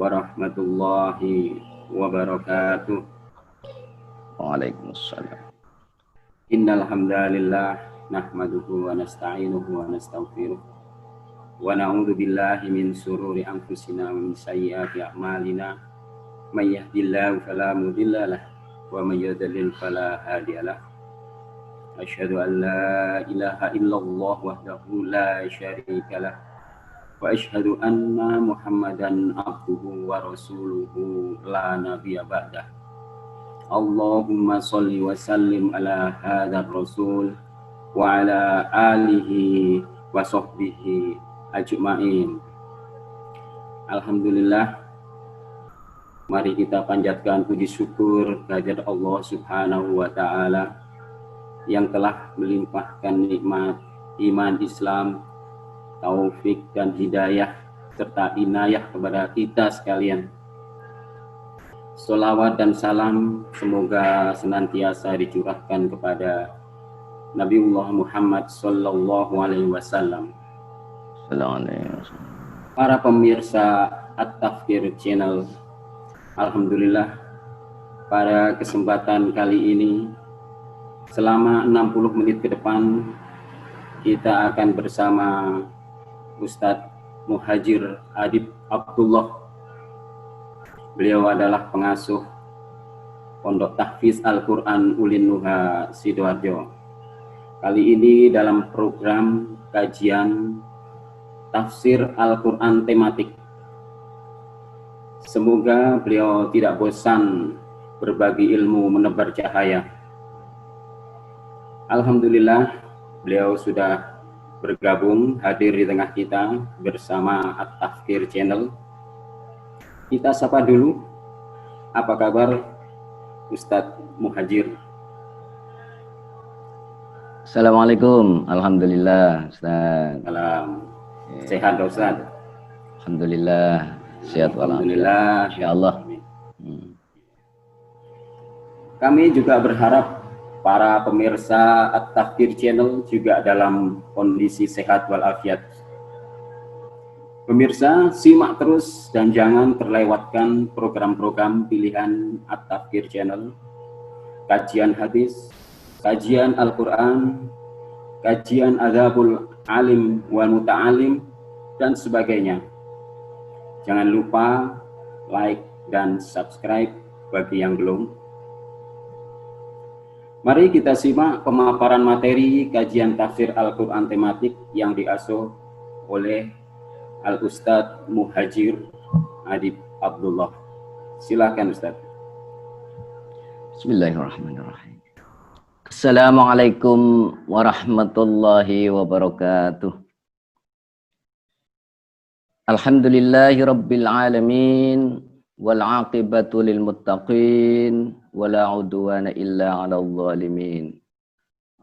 warahmatullahi wabarakatuh. Waalaikumsalam. Innal hamdalillah nahmaduhu wa nasta'inuhu wa nastaghfiruh wa na'udzu billahi min shururi anfusina wa min sayyiati a'malina may yahdihillahu fala mudilla lahu wa may yudlil fala hadiyalah. Asyhadu an la ilaha illallah wahdahu la syarika lah wa asyhadu anna Muhammadan abduhu wa rasuluhu la nabiyya ba'dah. Allahumma sholli wa sallim ala hadzal rasul wa ala alihi wa sahbihi ajma'in. Alhamdulillah, mari kita panjatkan puji syukur kehadirat Allah Subhanahu wa taala yang telah melimpahkan nikmat iman Islam, taufik dan hidayah serta inayah kepada kita sekalian. Sholawat dan salam semoga senantiasa dicurahkan kepada Nabiullah Muhammad Sallallahu Alaihi Wasallam. Para pemirsa At-Tafkir Channel, alhamdulillah pada kesempatan kali ini selama 60 menit ke depan kita akan bersama Ustadz Muhajir Adib Abdullah. Beliau adalah pengasuh Pondok Tahfiz Al-Quran Ulin Nuha Sidoarjo. Kali ini dalam program kajian tafsir Al-Quran tematik. Semoga beliau tidak bosan berbagi ilmu menebar cahaya. Alhamdulillah, beliau sudah bergabung hadir di tengah kita bersama At-Tafkir Channel. Kita sapa dulu, apa kabar Ustadz Muhajir? Assalamualaikum, alhamdulillah Ustaz. Salam. Sehat Ustadz? Alhamdulillah, sehat walafiat. Alhamdulillah, insyaallah. Kami juga berharap para pemirsa At-Tafkir Channel juga dalam kondisi sehat walafiat. Pemirsa, simak terus dan jangan terlewatkan program-program pilihan At-Tafkir Channel, kajian hadis, kajian Al-Quran, kajian Adzabul Alim wal Muta'alim, dan sebagainya. Jangan lupa like dan subscribe bagi yang belum. Mari kita simak pemaparan materi kajian tafsir Al-Quran tematik yang diasuh oleh Al-Ustadz Muhajir Adib Abdullah. Silakan Ustadz. Bismillahirrahmanirrahim. Assalamualaikum warahmatullahi wabarakatuh. Alhamdulillahi rabbil alamin wal aqibatu lil muttaqin wala udwana illa 'alal zalimin.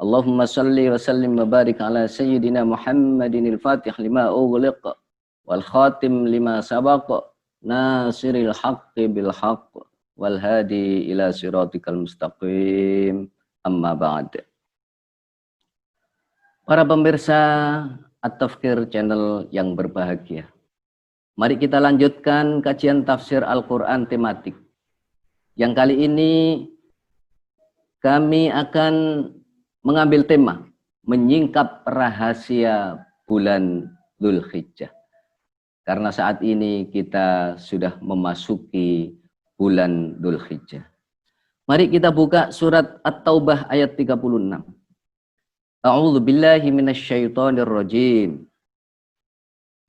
Allahumma shalli wa sallim wa barik ala sayyidina Muhammadin al-Fatih lima ughliq wal khatim lima sabaq nasiril haqqi bil haqq wal hadi ila siratikal mustaqim. Amma ba'd. Para pemirsa At-Tafkir Channel yang berbahagia, mari kita lanjutkan kajian tafsir Al-Quran tematik. Yang kali ini kami akan mengambil tema menyingkap rahasia bulan Dzulhijjah. Karena saat ini kita sudah memasuki bulan Dzulhijjah. Mari kita buka surat At-Taubah ayat 36. A'udzu billahi minasyaitonir rajim.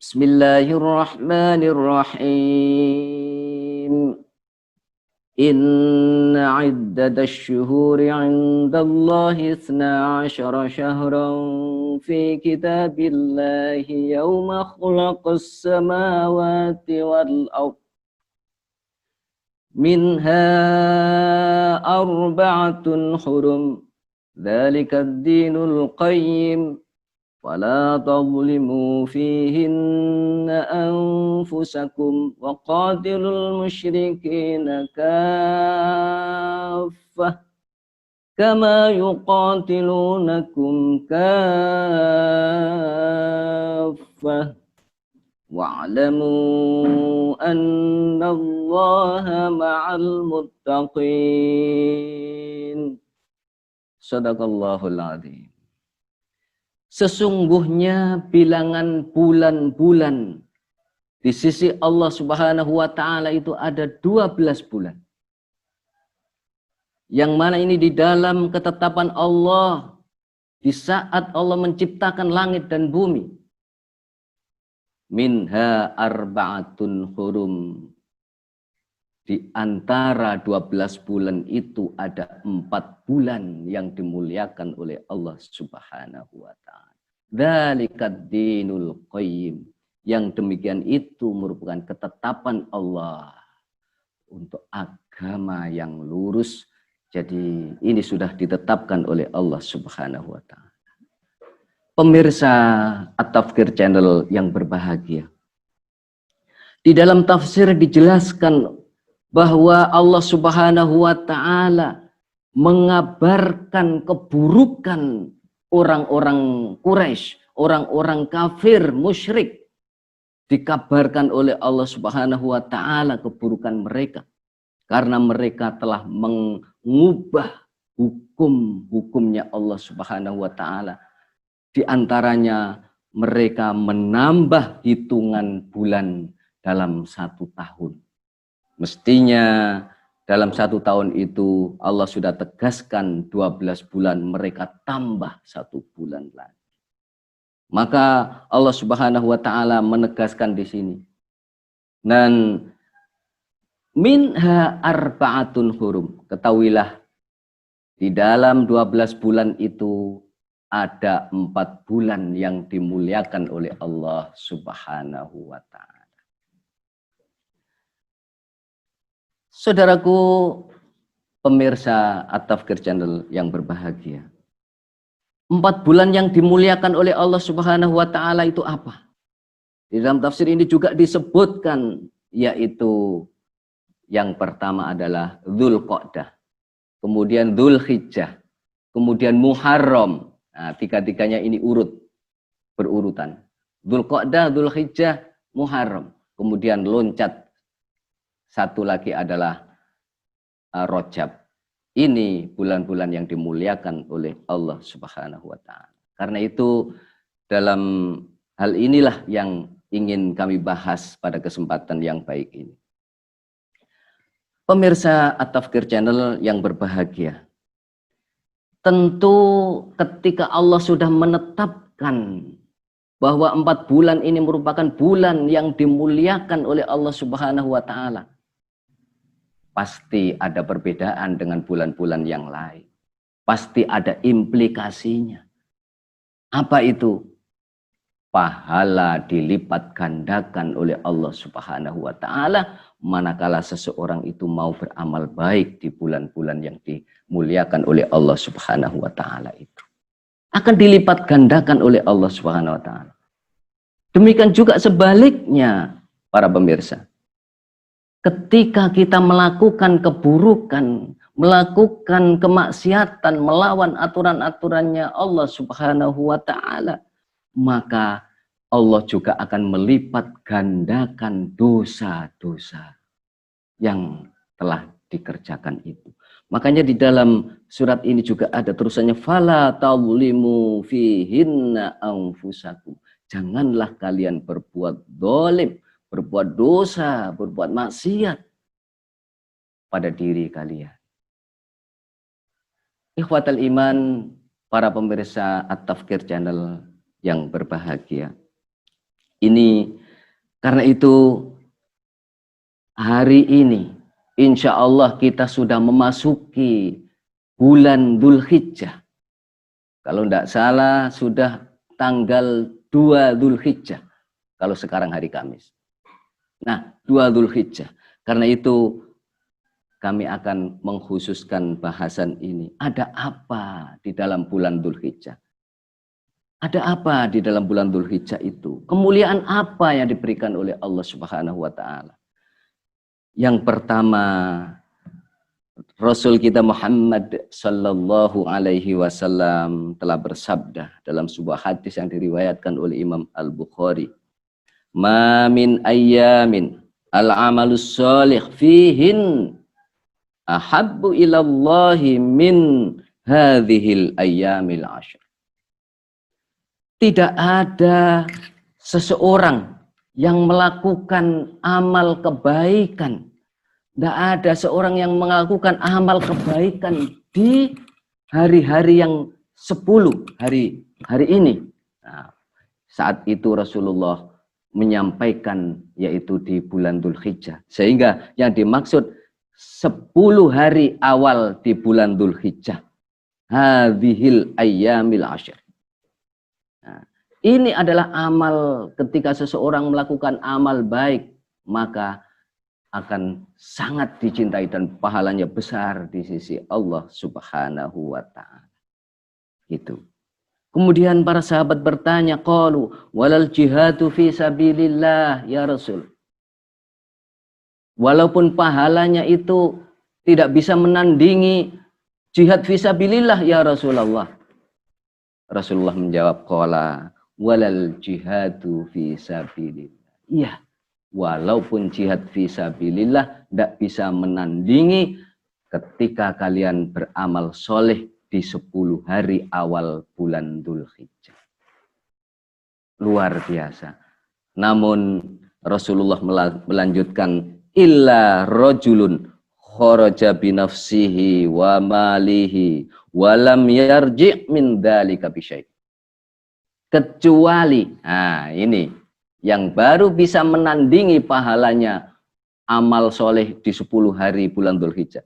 Bismillahirrahmanirrahim. Inna 'iddatash syuhuri 'indallahi 12 syahran fi kitabillahi yauma khalaqas samawati wal ardh minha arba'atun hurum dzalika ad-dinul qayyim fala tadhlimu fihinna anfusakum wa qatilul musyrikina kaffah kama yuqatilunakum kaffah wa'lamu annallaha ma'al muttaqin. Shadaqallahul adzim. Sesungguhnya bilangan bulan-bulan di sisi Allah Subhanahu wa taala itu ada 12 bulan. Yang mana ini di dalam ketetapan Allah di saat Allah menciptakan langit dan bumi. Minha arba'atun hurum. Di antara 12 bulan itu ada 4 bulan yang dimuliakan oleh Allah Subhanahu wa taala. Dzalikad dinul qayyim. Yang demikian itu merupakan ketetapan Allah untuk agama yang lurus. Jadi ini sudah ditetapkan oleh Allah Subhanahu wa taala. Pemirsa At-Tafsir Channel yang berbahagia. Di dalam tafsir dijelaskan bahwa Allah Subhanahu wa taala mengabarkan keburukan orang-orang Quraisy, orang-orang kafir, musyrik. Dikabarkan oleh Allah Subhanahu wa taala keburukan mereka karena mereka telah mengubah hukum-hukumnya Allah Subhanahu wa taala. Di antaranya mereka menambah hitungan bulan dalam 1 tahun. Mestinya dalam 1 tahun itu Allah sudah tegaskan 12 bulan, mereka tambah 1 bulan lagi. Maka Allah Subhanahu wa taala menegaskan di sini. Dan minha arba'atun hurum. Ketahuilah di dalam 12 bulan itu ada 4 bulan yang dimuliakan oleh Allah Subhanahu wa taala. Saudaraku pemirsa At-Tafsir Channel yang berbahagia. 4 bulan yang dimuliakan oleh Allah Subhanahu wa taala itu apa? Di dalam tafsir ini juga disebutkan, yaitu yang pertama adalah Dzulqa'dah, kemudian Dzulhijjah, kemudian Muharram. Nah, 3-tiganya ini berurutan. Dzulqa'dah, Dzulhijjah, Muharram. Kemudian loncat satu lagi adalah Rajab. Ini bulan-bulan yang dimuliakan oleh Allah Subhanahu wa taala. Karena itu dalam hal inilah yang ingin kami bahas pada kesempatan yang baik ini. Pemirsa At-Tafsir Channel yang berbahagia. Tentu ketika Allah sudah menetapkan bahwa 4 bulan ini merupakan bulan yang dimuliakan oleh Allah Subhanahu wa taala, pasti ada perbedaan dengan bulan-bulan yang lain. Pasti ada implikasinya. Apa itu? Pahala dilipat gandakan oleh Allah Subhanahu wa taala manakala seseorang itu mau beramal baik di bulan-bulan yang dimuliakan oleh Allah Subhanahu wa taala itu. Akan dilipat gandakan oleh Allah Subhanahu wa taala. Demikian juga sebaliknya para pemirsa. Ketika kita melakukan keburukan, melakukan kemaksiatan, melawan aturan-aturannya Allah Subhanahu wa taala, maka Allah juga akan melipat gandakan dosa-dosa yang telah dikerjakan itu. Makanya di dalam surat ini juga ada terusannya, fala taulimu fihinna anfusakum. Janganlah kalian berbuat zalim, berbuat dosa, berbuat maksiat pada diri kalian. Ikhwatal iman, para pemirsa At-Tafsir Channel yang berbahagia. Ini karena itu hari ini insya Allah kita sudah memasuki bulan Dzulhijjah. Kalau tidak salah sudah tanggal 2 Dzulhijjah. Kalau sekarang hari Kamis. Nah, 2 Dzulhijjah. Karena itu kami akan mengkhususkan bahasan ini. Ada apa di dalam bulan Dzulhijjah? Ada apa di dalam bulan Dzulhijjah itu? Kemuliaan apa yang diberikan oleh Allah Subhanahu wa taala? Yang pertama, Rasul kita Muhammad sallallahu alaihi wasallam telah bersabda dalam sebuah hadis yang diriwayatkan oleh Imam Al-Bukhari. ma min ayyamin al-amalus sholih fihin ahabbu ilallahi min hadhil ayyamil ashr. Tidak ada seseorang yang melakukan amal kebaikan. Tidak ada seorang yang melakukan amal kebaikan di hari-hari yang 10 hari ini. Nah, saat itu Rasulullah menyampaikan yaitu di bulan Dzulhijjah. Sehingga yang dimaksud 10 hari awal di bulan Dzulhijjah. Hadhil ayyamil ashr. Nah, ini adalah amal ketika seseorang melakukan amal baik, maka akan sangat dicintai dan pahalanya besar di sisi Allah Subhanahu wa ta'ala. Gitu. Kemudian para sahabat bertanya, qalu walal jihadu fi sabilillah ya Rasul. Walaupun pahalanya itu tidak bisa menandingi jihad fi sabilillah ya Rasulullah. Rasulullah menjawab, qala walal jihadu fi sabilillah. Iya, walaupun jihad fi sabilillah tidak bisa menandingi ketika kalian beramal soleh di 10 hari awal bulan Dzulhijjah. Luar biasa. Namun Rasulullah melanjutkan, illa rajulun kharaja binafsihi wa malihi walam yarji' min dzalika bisyai'. Kecuali, nah ini yang baru bisa menandingi pahalanya amal soleh di 10 hari bulan Dzulhijjah.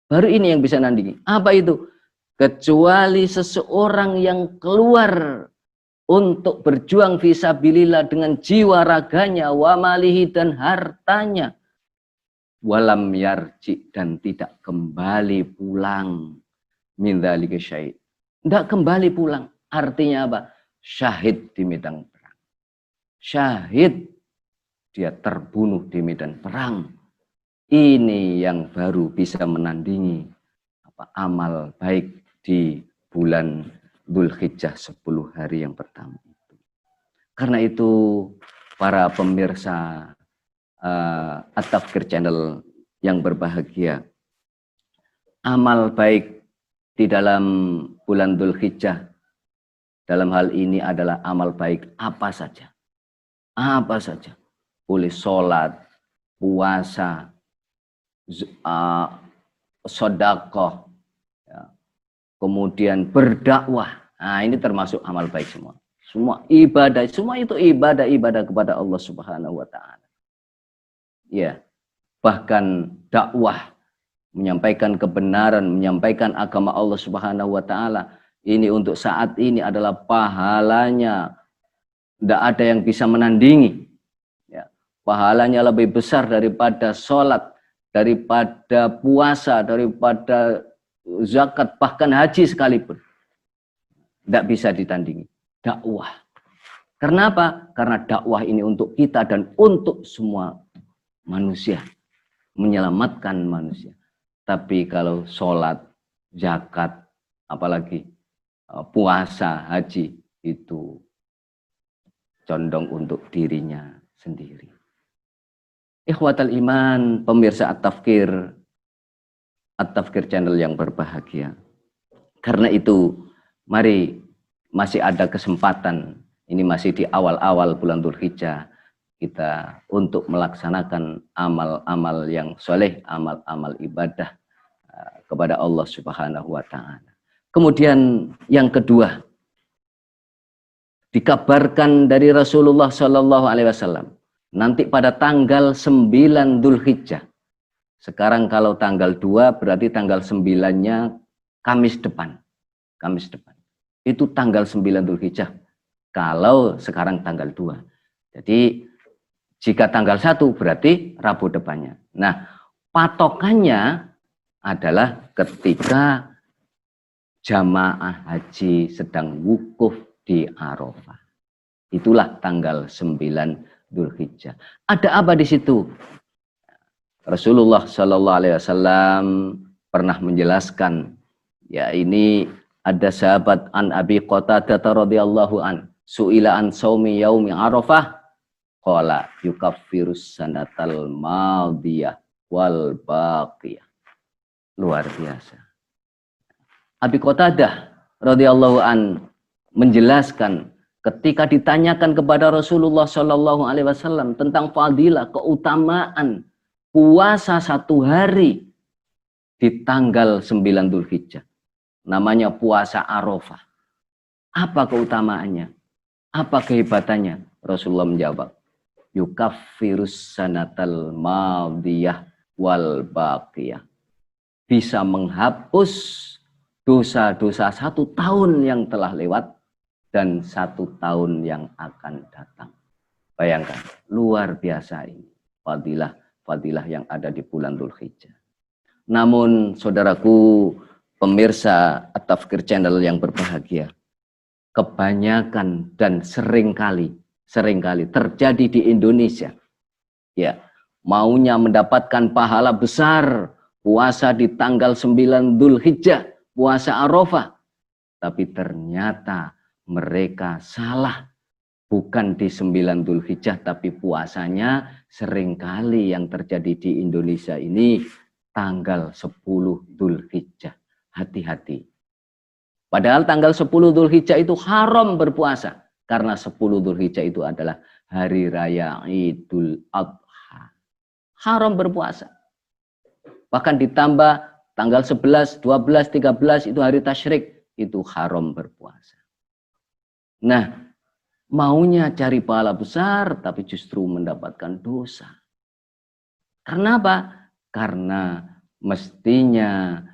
Baru ini yang bisa nandingi. Apa itu? Kecuali seseorang yang keluar untuk berjuang fisabilillah dengan jiwa raganya, wa malihi dan hartanya, walam yarji dan tidak kembali pulang min dzalika syai'. Tidak kembali pulang. Artinya apa? Syahid di medan perang. Syahid, dia terbunuh di medan perang. Ini yang baru bisa menandingi amal baik di bulan Dzulhijjah 10 hari yang pertama itu. Karena itu para pemirsa At-Tafkir Channel yang berbahagia, amal baik di dalam bulan Dzulhijjah dalam hal ini adalah amal baik apa saja. Apa saja. Boleh sholat, puasa, sedekah, ya. Kemudian berdakwah. Nah, ini termasuk amal baik semua. Semua ibadah, semua itu ibadah kepada Allah Subhanahu wa ta'ala. Ya. Bahkan dakwah, menyampaikan kebenaran, menyampaikan agama Allah Subhanahu wa ta'ala, ini untuk saat ini adalah pahalanya tidak ada yang bisa menandingi. Ya. Pahalanya lebih besar daripada sholat, daripada puasa, daripada zakat, bahkan haji sekalipun. Tidak bisa ditandingi. Dakwah. Karena apa? Karena dakwah ini untuk kita dan untuk semua manusia. Menyelamatkan manusia. Tapi kalau sholat, zakat, apalagi puasa, haji, itu condong untuk dirinya sendiri. Ikhwatal iman, pemirsa At-Tafkir Channel yang berbahagia. Karena itu, mari masih ada kesempatan, ini masih di awal-awal bulan Dzulhijjah, kita untuk melaksanakan amal-amal yang soleh, amal-amal ibadah kepada Allah Subhanahu wa ta'ala. Kemudian yang kedua, dikabarkan dari Rasulullah Shallallahu Alaihi Wasallam, nanti pada tanggal 9 Dzulhijjah. Sekarang kalau tanggal 2 berarti tanggal 9-nya Kamis depan. Kamis depan. Itu tanggal 9 Dzulhijjah. Kalau sekarang tanggal 2. Jadi jika tanggal 1 berarti Rabu depannya. Nah, patokannya adalah ketika jamaah haji sedang wukuf di Arafah. Itulah tanggal 9 Dzulhijjah. Ada apa di situ? Rasulullah Shallallahu Alaihi Wasallam pernah menjelaskan, ya ini ada sahabat an Abi Qatadah radhiyallahu an, su'ila an saumi yaumi Arafah, qala yukaffirus sanatal madiyah wal baqiyah. Luar biasa. Abi Qatadah radhiyallahu an menjelaskan ketika ditanyakan kepada Rasulullah Shallallahu Alaihi Wasallam tentang fadilah, keutamaan puasa 1 hari di tanggal 9 Dzulhijjah, namanya puasa Arafah. Apa keutamaannya? Apa kehebatannya? Rasulullah menjawab, yukaffirus sanatal madiyah wal baqiyah. Bisa menghapus dosa-dosa 1 tahun yang telah lewat dan 1 tahun yang akan datang. Bayangkan, luar biasa ini fadilah yang ada di bulan Dzulhijjah. Namun saudaraku pemirsa At-Tafkir Channel yang berbahagia, kebanyakan dan seringkali terjadi di Indonesia, ya, maunya mendapatkan pahala besar puasa di tanggal 9 Dzulhijjah, puasa Arafah, tapi ternyata mereka salah. Bukan di 9 Dzulhijjah, tapi puasanya seringkali yang terjadi di Indonesia ini tanggal 10 Dzulhijjah. Hati-hati. Padahal tanggal 10 Dzulhijjah itu haram berpuasa. Karena 10 Dzulhijjah itu adalah hari raya Idul Adha. Haram berpuasa. Bahkan ditambah tanggal 11, 12, 13 itu hari tasyrik. Itu haram berpuasa. Nah, maunya cari pahala besar tapi justru mendapatkan dosa. Karena apa? Karena mestinya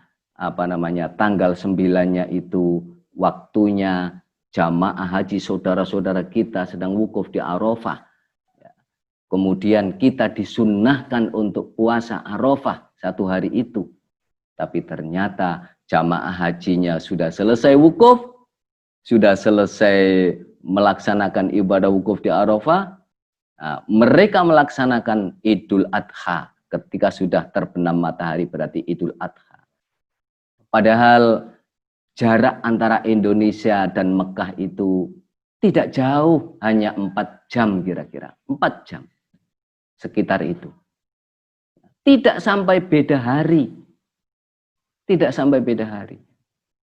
tanggal 9-nya itu waktunya jamaah haji saudara-saudara kita sedang wukuf di Arafah. Kemudian kita disunnahkan untuk puasa Arafah 1 hari itu. Tapi ternyata jamaah hajinya sudah selesai wukuf, sudah selesai melaksanakan ibadah wukuf di Arafah, mereka melaksanakan Idul Adha ketika sudah terbenam matahari, berarti Idul Adha. Padahal jarak antara Indonesia dan Mekah itu tidak jauh, hanya 4 jam kira-kira, 4 jam, sekitar itu. Tidak sampai beda hari,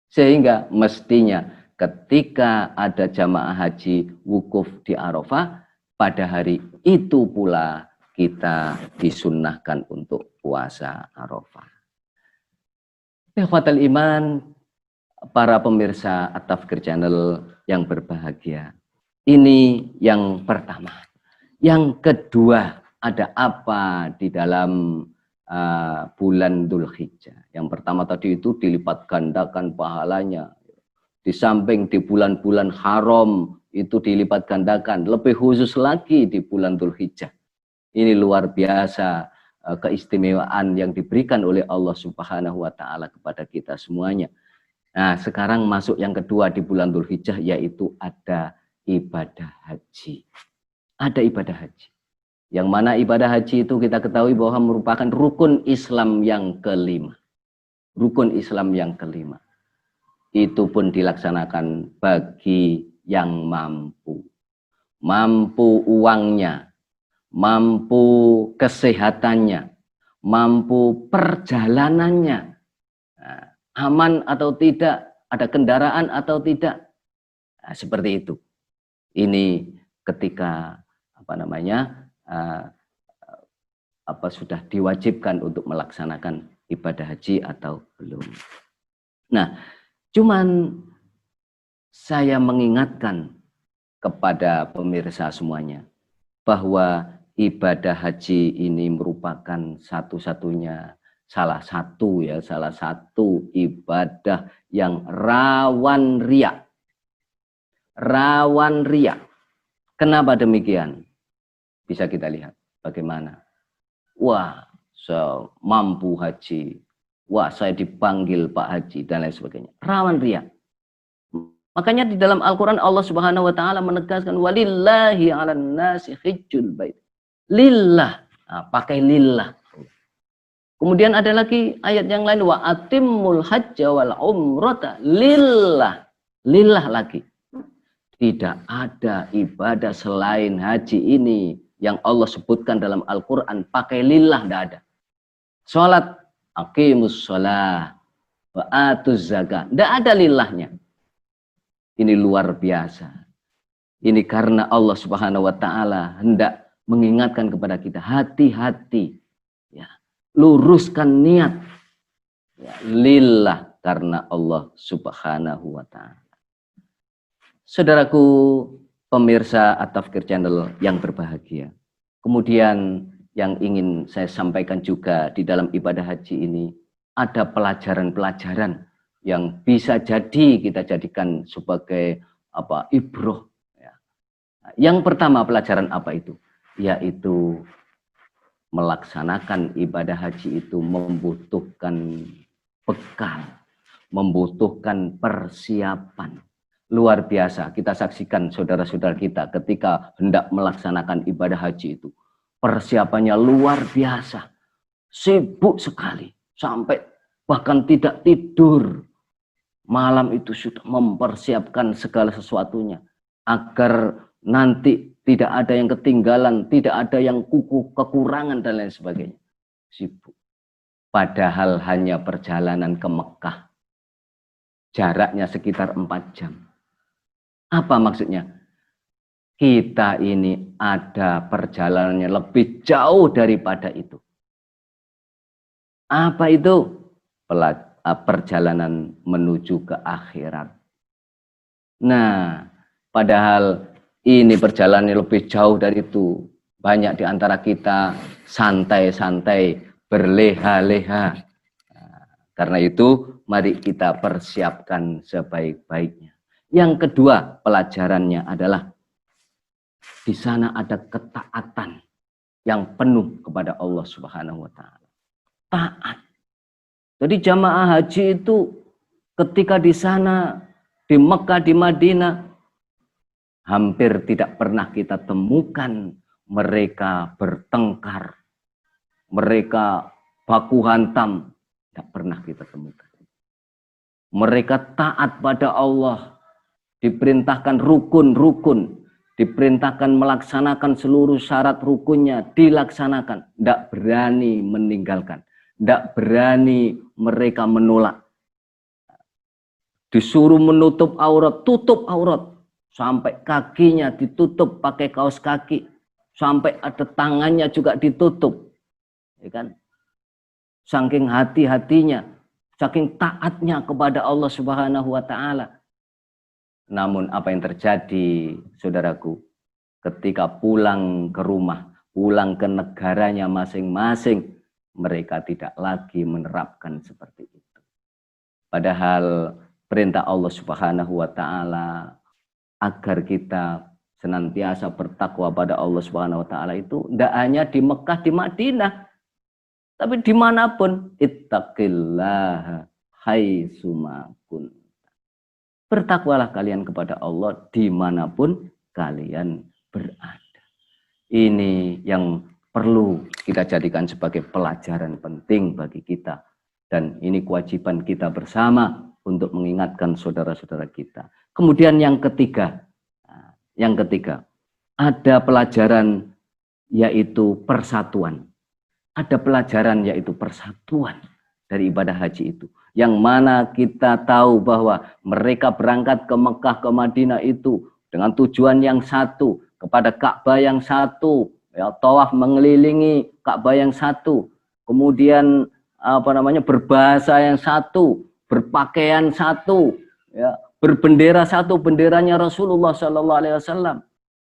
sehingga mestinya ketika ada jamaah haji wukuf di Arafah, pada hari itu pula kita disunnahkan untuk puasa Arafah. Ikhwatal iman, para pemirsa At-Tafkir Channel yang berbahagia. Ini yang pertama. Yang kedua, ada apa di dalam bulan Dzulhijjah? Yang pertama tadi itu dilipat gandakan pahalanya. Di samping di bulan-bulan haram itu dilipat gandakan, lebih khusus lagi di bulan Dzulhijjah. Ini luar biasa keistimewaan yang diberikan oleh Allah Subhanahu wa taala kepada kita semuanya. Nah, sekarang masuk yang kedua di bulan Dzulhijjah, yaitu ada ibadah haji. Ada ibadah haji. Yang mana ibadah haji itu kita ketahui bahwa merupakan rukun Islam yang kelima. Rukun Islam yang kelima. Itu pun dilaksanakan bagi yang mampu. Mampu uangnya, mampu kesehatannya, mampu perjalanannya. Nah, aman atau tidak, ada kendaraan atau tidak. Nah, seperti itu. Ini ketika sudah diwajibkan untuk melaksanakan ibadah haji atau belum. Nah, cuman saya mengingatkan kepada pemirsa semuanya bahwa ibadah haji ini merupakan salah satu ibadah yang rawan riya. Rawan riya. Kenapa demikian? Bisa kita lihat bagaimana. Wah, saya mampu haji. Wah, saya dipanggil Pak Haji dan lain sebagainya. Rawan riya. Makanya di dalam Al-Quran Allah Subhanahu wa taala menegaskan walillahi 'alan nasi hijjul bait. Lillah. Nah, pakai lillah. Kemudian ada lagi ayat yang lain wa atimmul hajja wal umrata lillah. Lillah lagi. Tidak ada ibadah selain haji ini yang Allah sebutkan dalam Al-Quran pakai lillah, tidak ada. Sholat, aqimus sholah, wa atuz zakah, tidak ada lillahnya. Ini luar biasa. Ini karena Allah Subhanahu wa Ta'ala hendak mengingatkan kepada kita, hati-hati, ya, luruskan niat, ya, lillah, karena Allah Subhanahu wa Ta'ala. Saudaraku pemirsa At-Tafkir Channel yang berbahagia, kemudian yang ingin saya sampaikan juga di dalam ibadah haji ini, ada pelajaran-pelajaran yang bisa jadi kita jadikan sebagai ibroh. Ya. Yang pertama, pelajaran apa itu? Yaitu melaksanakan ibadah haji itu membutuhkan bekal, membutuhkan persiapan. Luar biasa, kita saksikan saudara-saudara kita ketika hendak melaksanakan ibadah haji itu. Persiapannya luar biasa, sibuk sekali, sampai bahkan tidak tidur. Malam itu sudah mempersiapkan segala sesuatunya, agar nanti tidak ada yang ketinggalan, tidak ada yang kekurangan dan lain sebagainya. Sibuk. Padahal hanya perjalanan ke Mekah, jaraknya sekitar 4 jam. Apa maksudnya? Kita ini ada perjalanannya lebih jauh daripada itu. Apa itu? Perjalanan menuju ke akhirat. Nah, padahal ini perjalanannya lebih jauh dari itu. Banyak di antara kita santai-santai, berleha-leha. Nah, karena itu, mari kita persiapkan sebaik-baiknya. Yang kedua, pelajarannya adalah di sana ada ketaatan yang penuh kepada Allah Subhanahu wa Ta'ala. Taat. Jadi jamaah haji itu ketika di sana, di Mekah, di Madinah, hampir tidak pernah kita temukan mereka bertengkar, mereka baku hantam, tidak pernah kita temukan. Mereka taat pada Allah, diperintahkan rukun-rukun, diperintahkan melaksanakan seluruh syarat rukunnya, dilaksanakan, tidak berani meninggalkan, tidak berani mereka menolak. Disuruh menutup aurat, tutup aurat, sampai kakinya ditutup pakai kaos kaki, sampai ada tangannya juga ditutup, ya kan? Saking hati-hatinya, saking taatnya kepada Allah Subhanahu wa Ta'ala. Namun apa yang terjadi, saudaraku, ketika pulang ke rumah, pulang ke negaranya masing-masing, mereka tidak lagi menerapkan seperti itu. Padahal perintah Allah Subhanahu wa Ta'ala agar kita senantiasa bertakwa pada Allah Subhanahu wa Ta'ala itu tidak hanya di Mekah, di Madinah, tapi dimanapun. Ittaqillaha haitsuma kunta. Bertakwalah kalian kepada Allah dimanapun kalian berada. Ini yang perlu kita jadikan sebagai pelajaran penting bagi kita. Dan ini kewajiban kita bersama untuk mengingatkan saudara-saudara kita. Kemudian yang ketiga, ada pelajaran yaitu persatuan. Ada pelajaran yaitu persatuan dari ibadah haji itu. Yang mana kita tahu bahwa mereka berangkat ke Mekah, ke Madinah itu dengan tujuan yang satu, kepada Ka'bah yang satu, ya, tawaf mengelilingi Ka'bah yang satu, kemudian berbahasa yang satu, berpakaian satu, ya, berbendera satu, benderanya Rasulullah SAW.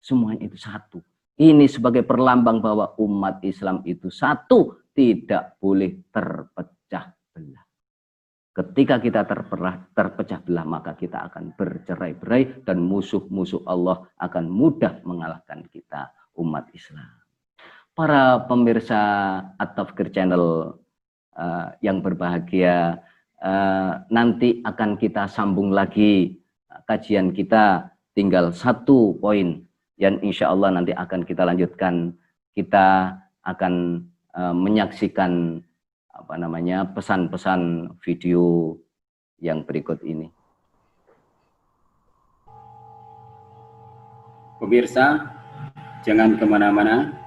Semuanya itu satu. Ini sebagai perlambang bahwa umat Islam itu satu, tidak boleh terpecah belah. Ketika kita terpecah belah, maka kita akan bercerai-berai dan musuh-musuh Allah akan mudah mengalahkan kita, umat Islam. Para pemirsa At-Tafkir Channel yang berbahagia, nanti akan kita sambung lagi kajian kita, tinggal 1 poin yang insya Allah nanti akan kita lanjutkan. Kita akan menyaksikan pesan-pesan video yang berikut ini. Pemirsa Jangan kemana-mana,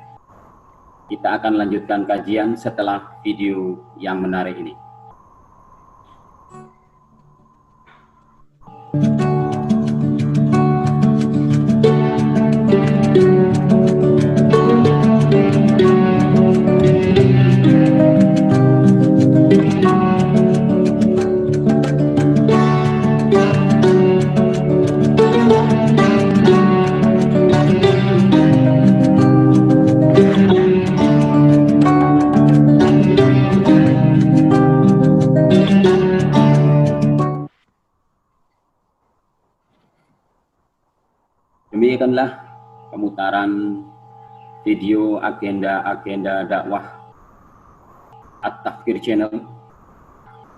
kita akan lanjutkan kajian setelah video yang menarik ini. Demikianlah pemutaran video agenda dakwah At-Tafkir Channel.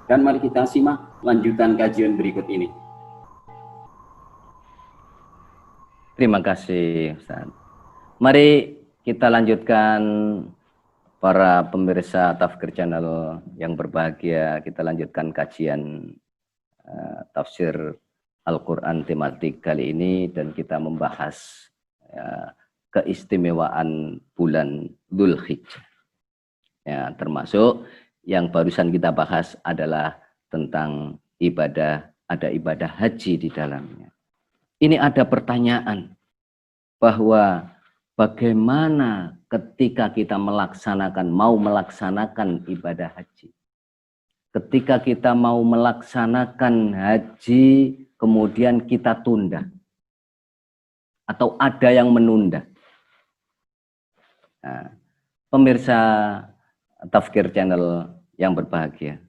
Dan mari kita simak lanjutan kajian berikut ini. Terima kasih, Ustaz. Mari kita lanjutkan, para pemirsa Tafkir Channel yang berbahagia. Kita lanjutkan kajian tafsir Al-Quran tematik kali ini, dan kita membahas keistimewaan bulan Dzulhijjah. Ya, termasuk yang barusan kita bahas adalah tentang ibadah, ada ibadah haji di dalamnya. Ini ada pertanyaan bahwa bagaimana ketika kita mau melaksanakan ibadah haji. Ketika kita mau melaksanakan haji, kemudian kita tunda. Atau ada yang menunda. Nah, pemirsa Tafkir Channel yang berbahagia,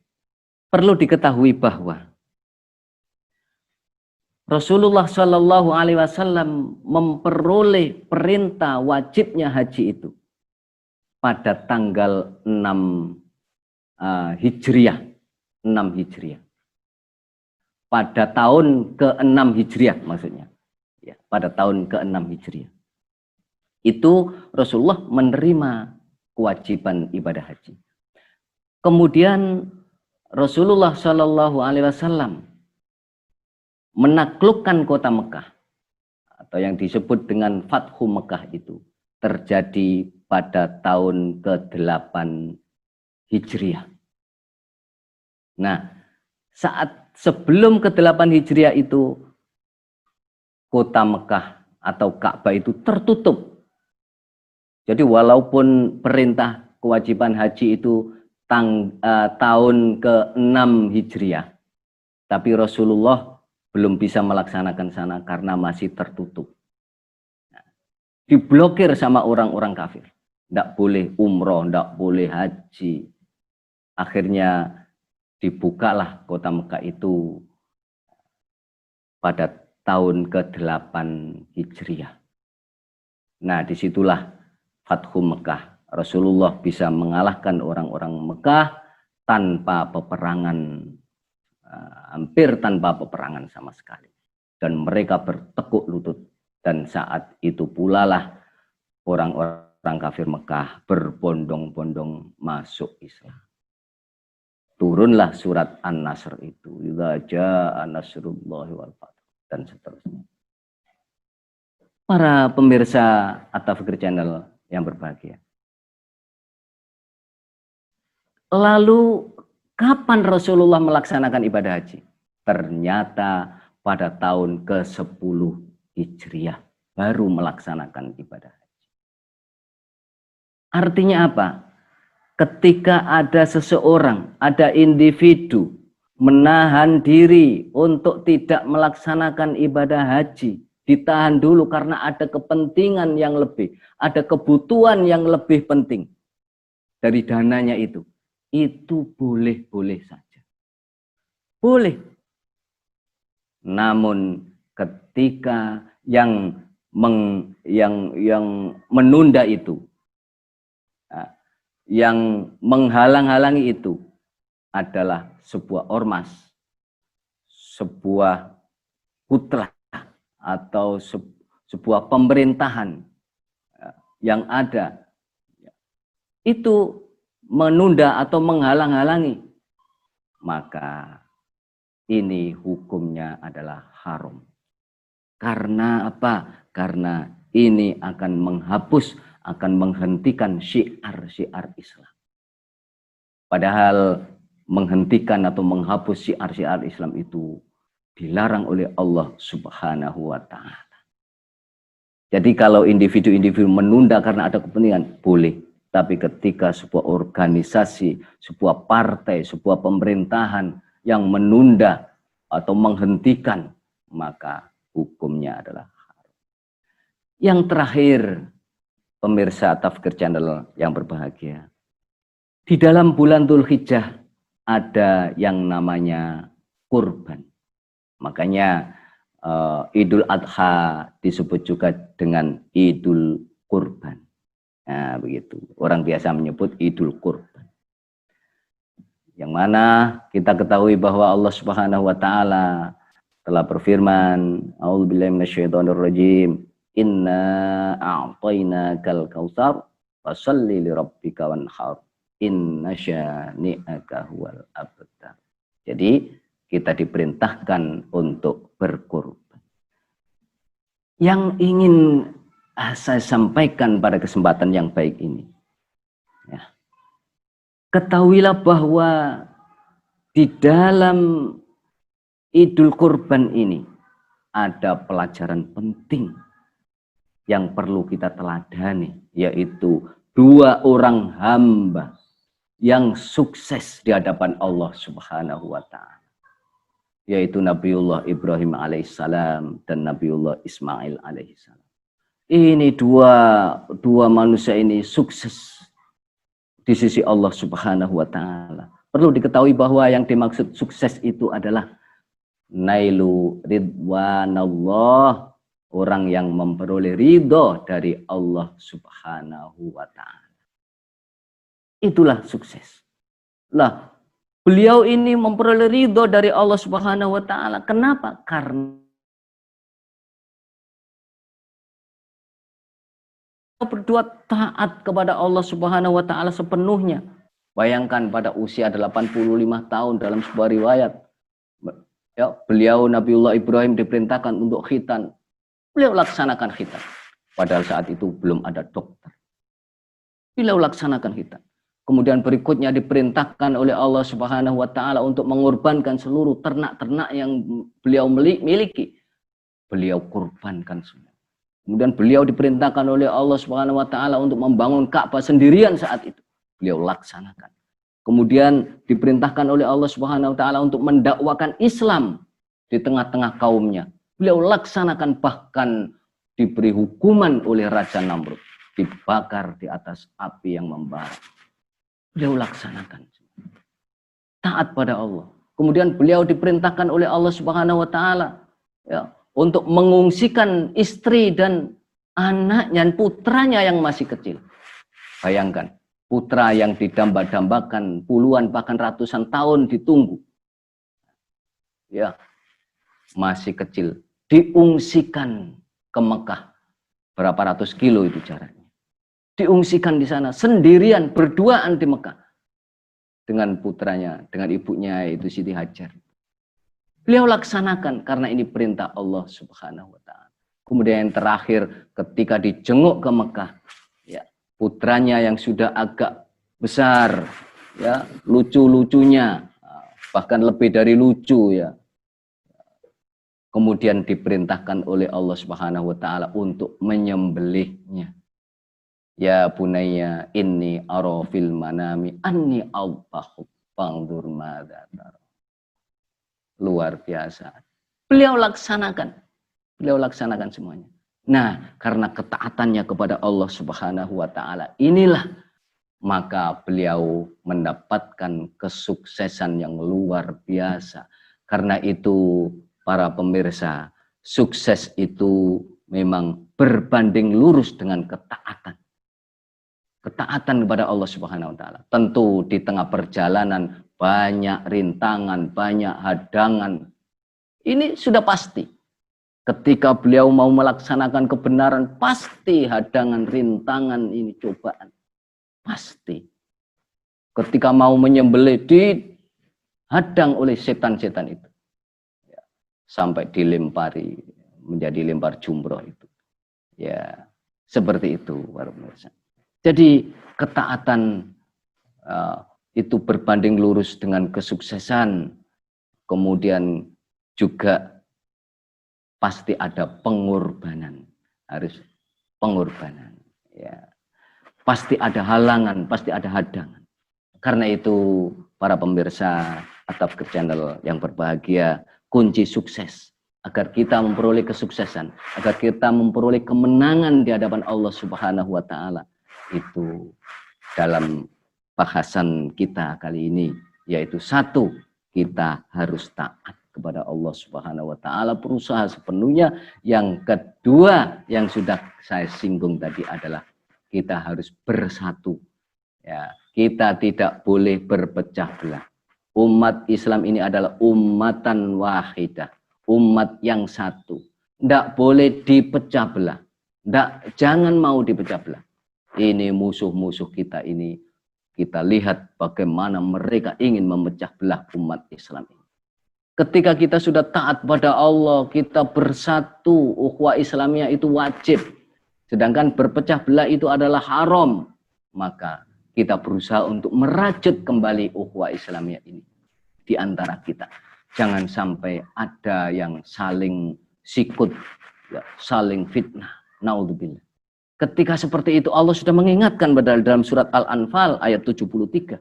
perlu diketahui bahwa Rasulullah Shallallahu Alaihi Wasallam memperoleh perintah wajibnya haji itu pada tanggal 6 Hijriah. 6 Hijriah. Pada tahun ke-6 Hijriah maksudnya. Ya, pada tahun ke-6 Hijriah. Itu Rasulullah menerima kewajiban ibadah haji. Kemudian Rasulullah Shallallahu Alaihi Wasallam menaklukkan kota Mekah, atau yang disebut dengan Fathu Mekah, itu terjadi pada tahun ke-8 Hijriah. Nah, saat sebelum ke-8 Hijriah itu, kota Mekah atau Ka'bah itu tertutup. Jadi walaupun perintah kewajiban haji itu tahun ke-6 Hijriah, tapi Rasulullah belum bisa melaksanakan sana karena masih tertutup. Nah, diblokir sama orang-orang kafir. Tidak boleh umroh, tidak boleh haji. Akhirnya dibukalah kota Mekah itu pada tahun ke-8 Hijriah. Nah, disitulah Fathu Mekah. Rasulullah bisa mengalahkan orang-orang Mekah tanpa peperangan, hampir tanpa peperangan sama sekali. Dan mereka bertekuk lutut. Dan saat itu pula lah orang-orang kafir Mekah berbondong-bondong masuk Islam. Turunlah surat An-Nasr itu, idza jaa nasrullahi wal fath, dan seterusnya. Para pemirsa At-Tafkir Channel yang berbahagia. Lalu kapan Rasulullah melaksanakan ibadah haji? Ternyata pada tahun ke-10 Hijriah baru melaksanakan ibadah haji. Artinya apa? Ketika ada seseorang, ada individu menahan diri untuk tidak melaksanakan ibadah haji, ditahan dulu karena ada kepentingan yang lebih, ada kebutuhan yang lebih penting dari dananya itu boleh-boleh saja. Boleh. Namun ketika yang menunda itu, yang menghalang-halangi itu adalah sebuah ormas, sebuah putra, atau sebuah pemerintahan yang ada, itu menunda atau menghalang-halangi, maka ini hukumnya adalah haram. Karena apa? Karena ini akan menghapus, akan menghentikan syiar-syiar Islam. Padahal menghentikan atau menghapus syiar-syiar Islam itu dilarang oleh Allah Subhanahu wa Ta'ala. Jadi kalau individu-individu menunda karena ada kepentingan, boleh. Tapi ketika sebuah organisasi, sebuah partai, sebuah pemerintahan yang menunda atau menghentikan, maka hukumnya adalah haram. Yang terakhir, pemirsa Tafkir Channel yang berbahagia. Di dalam bulan Dzulhijjah ada yang namanya kurban. Makanya Idul Adha disebut juga dengan Idul Kurban. Nah, begitu. Orang biasa menyebut Idul Kurban. Yang mana kita ketahui bahwa Allah Subhanahu wa Ta'ala telah berfirman, A'udzubillahi minasyaitonirrajim, Inna a'tainakal kautsar fashalli lirabbika wanhar. Inna syani'aka huwal abtar. Jadi kita diperintahkan untuk berkurban. Yang ingin saya sampaikan pada kesempatan yang baik ini, ya, ketahuilah bahwa di dalam Idul Kurban ini ada pelajaran penting yang perlu kita teladani, yaitu 2 orang hamba yang sukses di hadapan Allah Subhanahu wa Ta'ala, yaitu Nabiullah Ibrahim alaihissalam dan Nabiullah Ismail alaihissalam. Ini dua manusia ini sukses di sisi Allah Subhanahu wa Ta'ala. Perlu diketahui bahwa yang dimaksud sukses itu adalah nailu ridwanallah, orang yang memperoleh ridho dari Allah Subhanahu wa Ta'ala. Itulah sukses. Lah, beliau ini memperoleh ridho dari Allah Subhanahu wa Ta'ala. Kenapa? Karena berdua taat kepada Allah Subhanahu wa Ta'ala sepenuhnya. Bayangkan pada usia 85 tahun dalam sebuah riwayat, ya, beliau Nabiullah Ibrahim diperintahkan untuk khitan. Beliau laksanakan khitan. Padahal saat itu belum ada dokter. Beliau laksanakan khitan. Kemudian berikutnya diperintahkan oleh Allah Subhanahu wa Ta'ala untuk mengorbankan seluruh ternak-ternak yang beliau miliki. Beliau kurbankan semua. Kemudian beliau diperintahkan oleh Allah Subhanahu wa Ta'ala untuk membangun Ka'bah sendirian saat itu. Beliau laksanakan. Kemudian diperintahkan oleh Allah Subhanahu wa Ta'ala untuk mendakwakan Islam di tengah-tengah kaumnya. Beliau laksanakan, bahkan diberi hukuman oleh Raja Namrud, dibakar di atas api yang membara. Beliau laksanakan. Taat pada Allah. Kemudian beliau diperintahkan oleh Allah Subhanahu wa Ta'ala, ya, untuk mengungsikan istri dan anaknya, putranya yang masih kecil. Bayangkan, putra yang didamba-dambakan puluhan bahkan ratusan tahun ditunggu, ya, masih kecil, diungsikan ke Mekah. Berapa ratus kilo itu jaraknya. Diungsikan di sana sendirian, berduaan di Mekah dengan putranya, dengan ibunya, yaitu Siti Hajar. Beliau laksanakan karena ini perintah Allah Subhanahu wa Ta'ala. Kemudian yang terakhir, ketika dijenguk ke Mekah, ya, putranya yang sudah agak besar, ya, lucu-lucunya, bahkan lebih dari lucu, ya, kemudian diperintahkan oleh Allah Subhanahu wa Ta'ala untuk menyembelihnya. Ya bunayya inni ara fil manami anni adbahu fangdur madza tara. Luar biasa. Beliau laksanakan semuanya. Nah, karena ketaatannya kepada Allah Subhanahu wa Ta'ala inilah, maka beliau mendapatkan kesuksesan yang luar biasa. Karena itu para pemirsa, sukses itu memang berbanding lurus dengan ketaatan. Ketaatan kepada Allah Subhanahu wa Ta'ala. Tentu di tengah perjalanan banyak rintangan, banyak hadangan. Ini sudah pasti. Ketika beliau mau melaksanakan kebenaran, pasti hadangan, rintangan, ini cobaan. Pasti. Ketika mau menyembelih, dihadang oleh setan-setan itu. Ya, sampai dilempari, menjadi lempar jumroh itu. Ya. Seperti itu para pemirsa. Jadi ketaatan itu berbanding lurus dengan kesuksesan. Kemudian juga pasti ada pengorbanan. Harus pengorbanan. Ya. Pasti ada halangan, pasti ada hadangan. Karena itu para pemirsa At-Tafkir Channel yang berbahagia, kunci sukses agar kita memperoleh kesuksesan, agar kita memperoleh kemenangan di hadapan Allah Subhanahu wa taala, itu dalam bahasan kita kali ini, yaitu satu, kita harus taat kepada Allah Subhanahu wa taala, berusaha sepenuhnya. Yang kedua yang sudah saya singgung tadi adalah kita harus bersatu. Ya, kita tidak boleh berpecah belah. Umat Islam ini adalah ummatan wahidah, umat yang satu. Tidak boleh dipecah belah. Jangan mau dipecah belah. Ini musuh-musuh kita ini. Kita lihat bagaimana mereka ingin memecah belah umat Islam ini. Ketika kita sudah taat pada Allah, kita bersatu, ukhuwah Islamiyah itu wajib. Sedangkan berpecah belah itu adalah haram. Maka kita berusaha untuk merajut kembali ukhuwah Islamiyah ini di antara kita. Jangan sampai ada yang saling sikut, ya, saling fitnah. Naudzubillah. Ketika seperti itu Allah sudah mengingatkan dalam surat Al-Anfal ayat 73.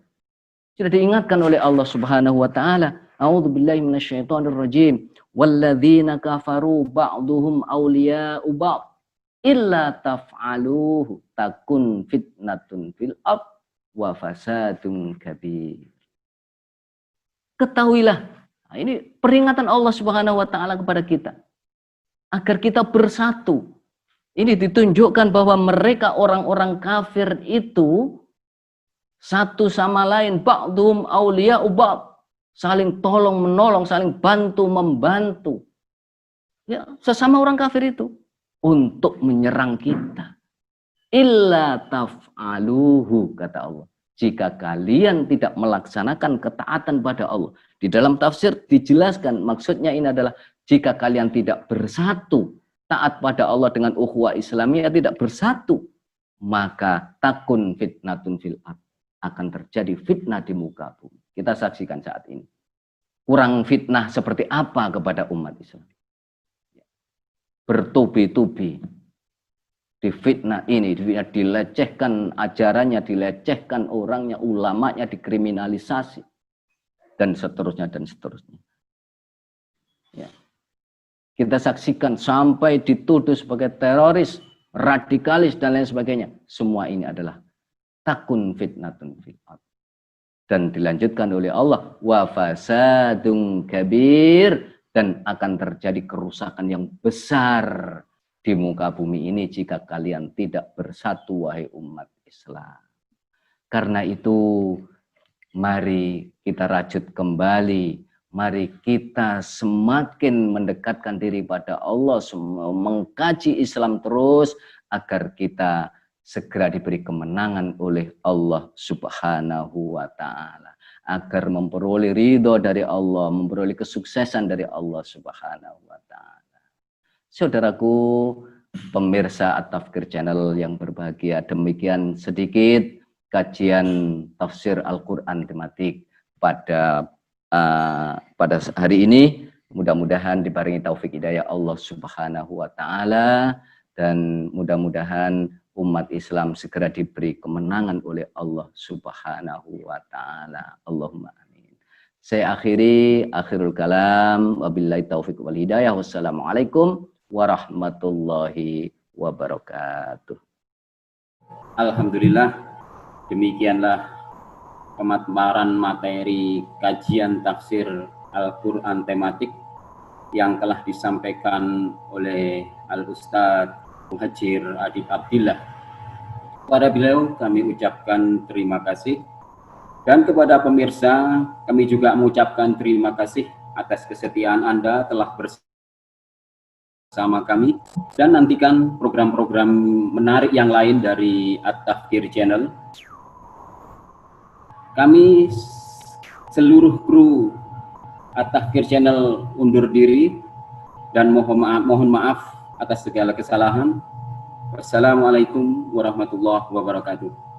Sudah diingatkan oleh Allah Subhanahu wa taala, a'udzubillahi minasyaitonirrajim, walladzina kafaru ba'duhum awliya'u ba'd illa taf'aluhu takun fitnatun fil ard wa fasadun kabir. Ketahuilah, nah ini peringatan Allah Subhanahu wa taala kepada kita agar kita bersatu. Ini ditunjukkan bahwa mereka orang-orang kafir itu satu sama lain, ba'dhum awliya'u ba'd, saling tolong menolong, saling bantu membantu. Ya, sesama orang kafir itu untuk menyerang kita. Illa taf'aluhu, kata Allah. Jika kalian tidak melaksanakan ketaatan pada Allah. Di dalam tafsir dijelaskan, maksudnya ini adalah jika kalian tidak bersatu, taat pada Allah dengan ukhuwah Islamiyah, tidak bersatu, maka takun fitnatun fil ard, akan terjadi fitnah di muka bumi. Kita saksikan saat ini. Kurang fitnah seperti apa kepada umat Islam? Bertubi-tubi difitnah ini, dilecehkan ajarannya, dilecehkan orangnya, ulamanya dikriminalisasi, dan seterusnya dan seterusnya. Ya. Kita saksikan sampai dituduh sebagai teroris, radikalis dan lain sebagainya. Semua ini adalah takun fitnatun fil ard. Dan dilanjutkan oleh Allah, wa fasadun kabir, dan akan terjadi kerusakan yang besar di muka bumi ini jika kalian tidak bersatu, wahai umat Islam. Karena itu, mari kita rajut kembali, mari kita semakin mendekatkan diri pada Allah, mengkaji Islam terus, agar kita segera diberi kemenangan oleh Allah Subhanahu wa ta'ala. Agar memperoleh ridho dari Allah, memperoleh kesuksesan dari Allah Subhanahu wa ta'ala. Saudaraku, pemirsa At-Tafkir Channel yang berbahagia, demikian sedikit kajian tafsir Al-Quran tematik pada hari ini. Mudah-mudahan dibarengi taufik hidayah Allah Subhanahu wa ta'ala, dan mudah-mudahan umat Islam segera diberi kemenangan oleh Allah Subhanahu wa ta'ala. Allahumma amin. Saya akhirul kalam. Wabillahi taufiq wal hidayah. Wassalamualaikum warahmatullahi wabarakatuh. Alhamdulillah, demikianlah pemaparan materi kajian tafsir Al-Quran tematik yang telah disampaikan oleh Al-Ustadz Muhajir Adib Abdillah. Kepada beliau kami ucapkan terima kasih, dan kepada pemirsa kami juga mengucapkan terima kasih atas kesetiaan Anda telah bersama kami, dan nantikan program-program menarik yang lain dari At-Tafkir Channel. Kami seluruh kru At-Tafkir Channel undur diri dan mohon maaf atas segala kesalahan. Wassalamualaikum warahmatullahi wabarakatuh.